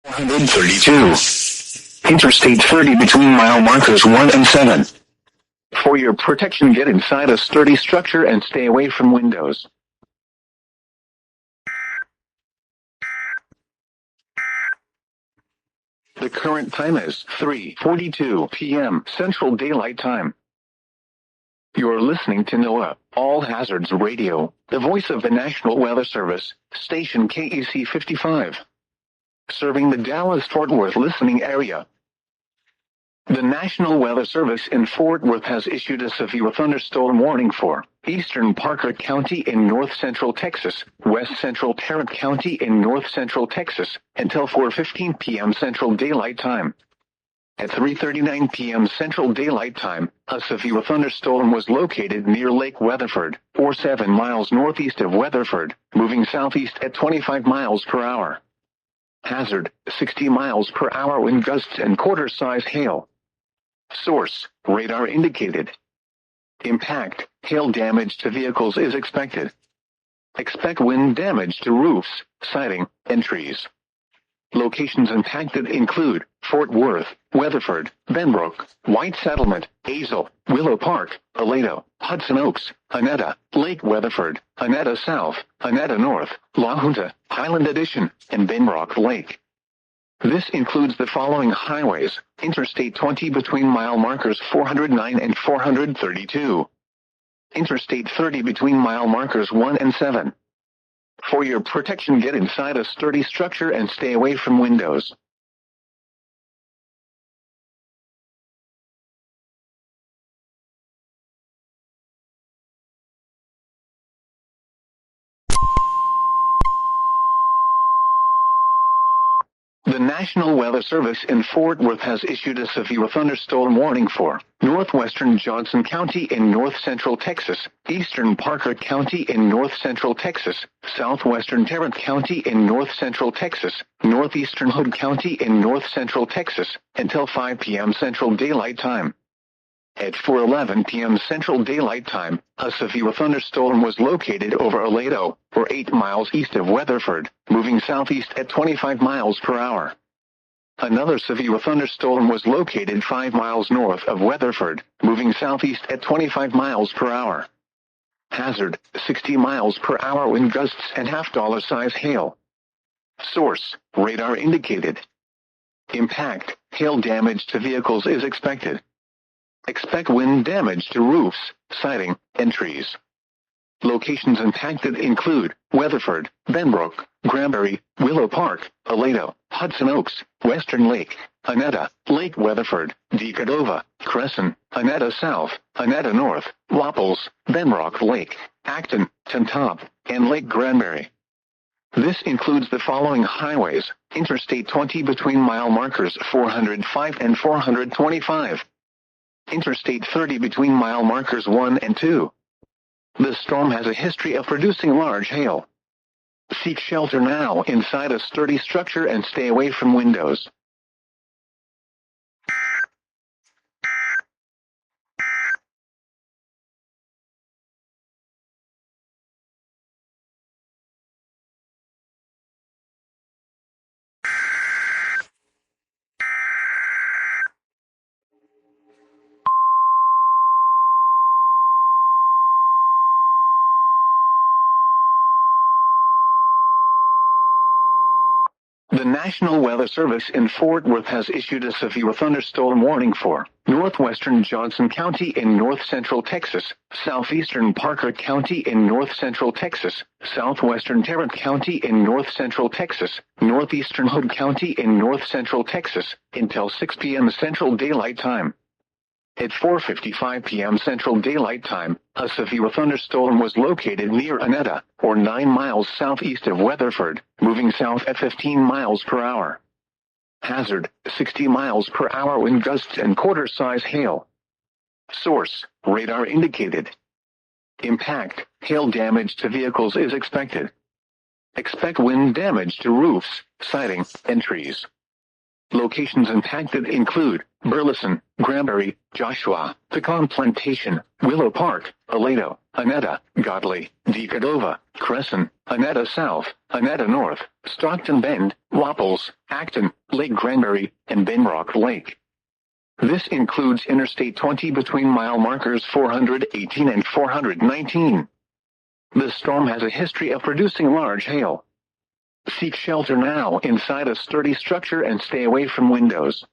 432. Interstate 30 between mile markers 1 and 7. For your protection, get inside a sturdy structure and stay away from windows. The current time is 3:42 p.m. Central Daylight Time. You're listening to NOAA, All Hazards Radio, the voice of the National Weather Service, station KEC 55. Serving the Dallas-Fort Worth listening area. The National Weather Service in Fort Worth has issued a severe thunderstorm warning for eastern Parker County in north-central Texas, west-central Tarrant County in north-central Texas, until 4:15 p.m. Central Daylight Time. At 3:39 p.m. Central Daylight Time, a severe thunderstorm was located near Lake Weatherford, or 7 miles northeast of Weatherford, moving southeast at 25 miles per hour. Hazard, 60 miles per hour wind gusts and quarter-size hail. Source, radar indicated. Impact, hail damage to vehicles is expected. Expect wind damage to roofs, siding, and trees. Locations impacted include Fort Worth, Weatherford, Benbrook, White Settlement, Azle, Willow Park, Aledo, Hudson Oaks, Annetta, Lake Weatherford, Annetta South, Annetta North, La Junta, Highland Addition, and Benbrook Lake. This includes the following highways: Interstate 20 between mile markers 409 and 432. Interstate 30 between mile markers 1 and 7. For your protection, get inside a sturdy structure and stay away from windows. The National Weather Service in Fort Worth has issued a severe thunderstorm warning for northwestern Johnson County in north-central Texas, eastern Parker County in north-central Texas, southwestern Tarrant County in north-central Texas, northeastern Hood County in north-central Texas, until 5 p.m. Central Daylight Time. At 4:11 p.m. Central Daylight Time, a severe thunderstorm was located over Aledo, or 8 miles east of Weatherford, moving southeast at 25 miles per hour. Another severe thunderstorm was located 5 miles north of Weatherford, moving southeast at 25 miles per hour. Hazard, 60 miles per hour wind gusts and half-dollar-size hail. Source, radar indicated. Impact, hail damage to vehicles is expected. Expect wind damage to roofs, siding, and trees. Locations impacted include Weatherford, Benbrook, Granbury, Willow Park, Aledo, Hudson Oaks, Western Lake, Annetta, Lake Weatherford, Decadova, Crescent, Annetta South, Annetta North, Wapples, Benbrook Lake, Acton, Tontop, and Lake Granbury. This includes the following highways: Interstate 20 between mile markers 405 and 425. Interstate 30 between mile markers 1 and 2. The storm has a history of producing large hail. Seek shelter now inside a sturdy structure and stay away from windows. The National Weather Service in Fort Worth has issued a severe thunderstorm warning for northwestern Johnson County in north-central Texas, southeastern Parker County in north-central Texas, southwestern Tarrant County in north-central Texas, northeastern Hood County in north-central Texas, until 6 p.m. Central Daylight Time. At 4:55 p.m. Central Daylight Time, a severe thunderstorm was located near Annetta, or 9 miles southeast of Weatherford, moving south at 15 miles per hour. Hazard, 60 miles per hour wind gusts and quarter-size hail. Source, radar indicated. Impact, hail damage to vehicles is expected. Expect wind damage to roofs, siding, and trees. Locations impacted include Burleson, Granbury, Joshua, Pecan Plantation, Willow Park, Aledo, Annetta, Godley, Decadova, Crescent, Annetta South, Annetta North, Stockton Bend, Wapples, Acton, Lake Granbury, and Benbrook Lake. This includes Interstate 20 between mile markers 418 and 419. The storm has a history of producing large hail. Seek shelter now inside a sturdy structure and stay away from windows.